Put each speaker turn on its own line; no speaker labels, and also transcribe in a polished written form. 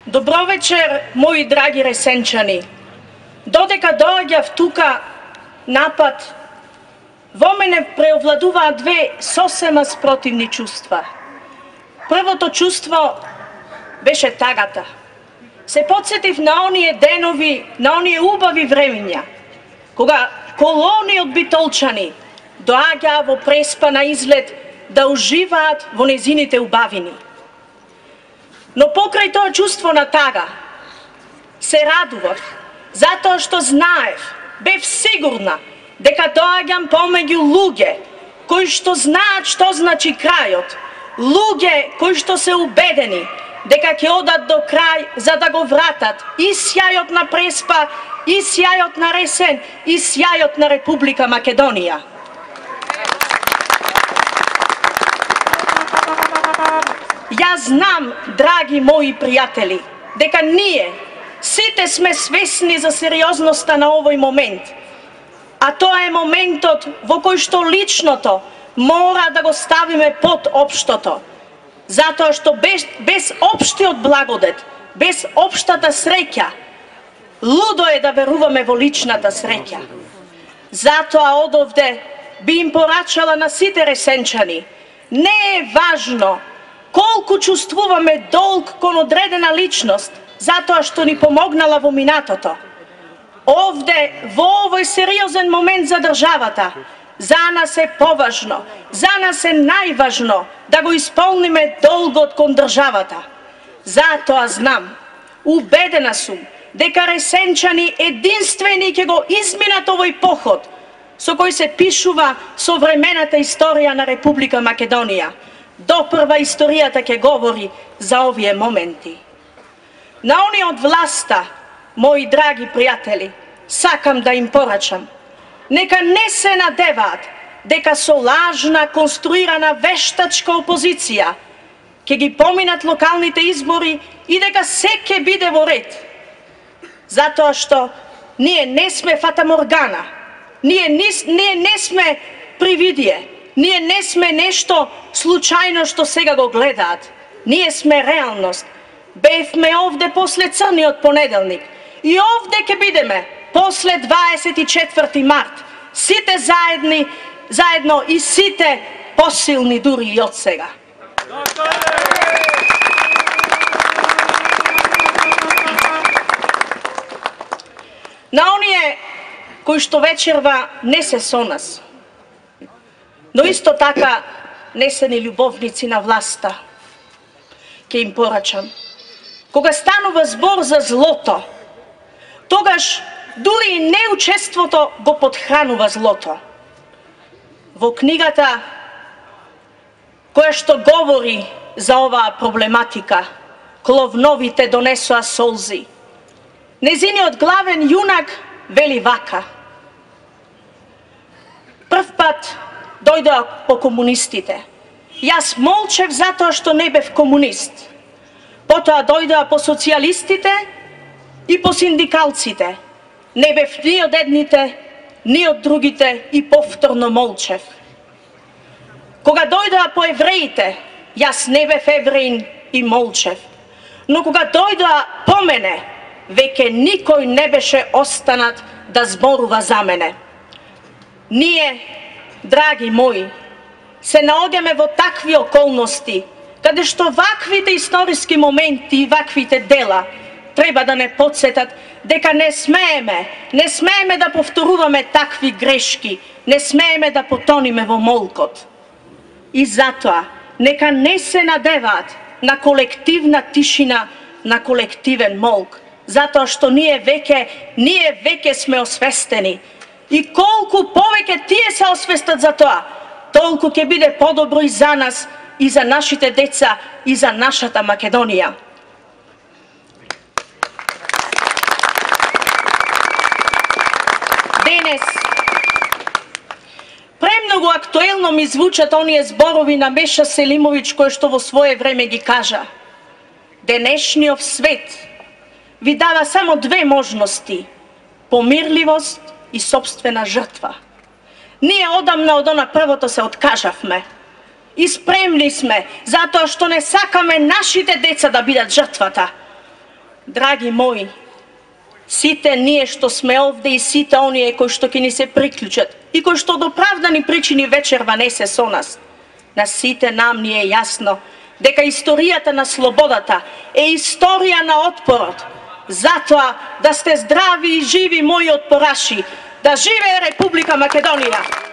Добро вечер, мои драги ресенчани. Додека доаѓав тука напад, во мене преовладуваат две сосема спротивни чувства. Првото чувство беше тагата. Се потсетив на оние денови, на оние убави времиња, кога колони од битолчани доаѓаа во Преспа на излет да уживаат во незините убавини. Но покрај тоа чувство на тага, се радував, затоа што знаев, бев сигурна, дека доаѓам помеѓу луѓе, кои што знаат што значи крајот, луѓе кои што се убедени, дека ќе одат до крај за да го вратат и сјајот на Преспа, и сјајот на Ресен, и сјајот на Република Македонија. Јас знам, драги мои пријатели, дека ние сите сме свесни за сериозноста на овој момент, а тоа е моментот во кој што личното мора да го ставиме под општото, затоа што без општиот благодет, без општата среќа, лудо е да веруваме во личната среќа. Затоа одовде би им порачала на сите ресенчани, не е важно колку чувствуваме долг кон одредена личност, затоа што ни помогнала во минатото. Овде, во овој сериозен момент за државата, за нас е поважно, за нас е најважно да го исполниме долгот кон државата. Затоа знам, убедена сум, дека ресенчани единствени ќе го изминат овој поход, со кој се пишува современата историја на Република Македонија. Допрва историјата ќе говори за овие моменти. На оние од власта, мои драги пријатели, сакам да им порачам, нека не се надеваат дека со лажна, конструирана вештачка опозиција ќе ги поминат локалните избори и дека се ќе биде во ред. Затоа што ние не сме фатаморгана, ние не сме привидие, ние не сме нешто случајно што сега го гледаат. Ние сме реалност. Бевме овде после црниот понеделник и овде ќе бидеме после 24 март. Сите заедно и сите посилни дури и од сега. На оние кои што вечерва не се со нас, но исто така не се ни љубовници на власта, ќе им порачам. Кога станува збор за злото, тогаш дури и неучеството го подхранува злото. Во книгата која што говори за оваа проблематика, Кловновите донесоа солзи, незиниот главен јунак вели вака: прв пат дојдоа по комунистите. Јас молчев затоа што не бев комунист. Потоа дојдоа по социјалистите и по синдикалците. Не бев ни од едните, ни од другите и повторно молчев. Кога дојдоа по евреите, јас не бев евреин и молчев. Но кога дојдоа по мене, веќе никој не беше останат да зборува за мене. Ние, драги мои, се наоѓаме во такви околности, каде што ваквите историски моменти и ваквите дела треба да не потсетат дека не смееме да повторуваме такви грешки, не смееме да потониме во молкот. И затоа, нека не се надеваат на колективна тишина, на колективен молк, затоа што ние веќе сме освестени. И колку повеќе тие се освестат за тоа, толку ќе биде подобро и за нас, и за нашите деца, и за нашата Македонија. Денес, премногу актуелно ми звучат оние зборови на Меша Селимовиќ кој што во свое време ги кажа: денешниот свет ви дава само две можности: помирливост и собствена жртва. Ние одамна од она првото се откажавме. И спремни сме, затоа што не сакаме нашите деца да бидат жртвата. Драги мои, сите ние што сме овде и сите оние кои што ќе ни се приклучат и кои што од оправдани причини вечерва не се со нас, на сите нам ни е јасно дека историјата на слободата е историја на отпорот. Затоа да сте здрави и живи мои отпораши, да живее Република Македонија!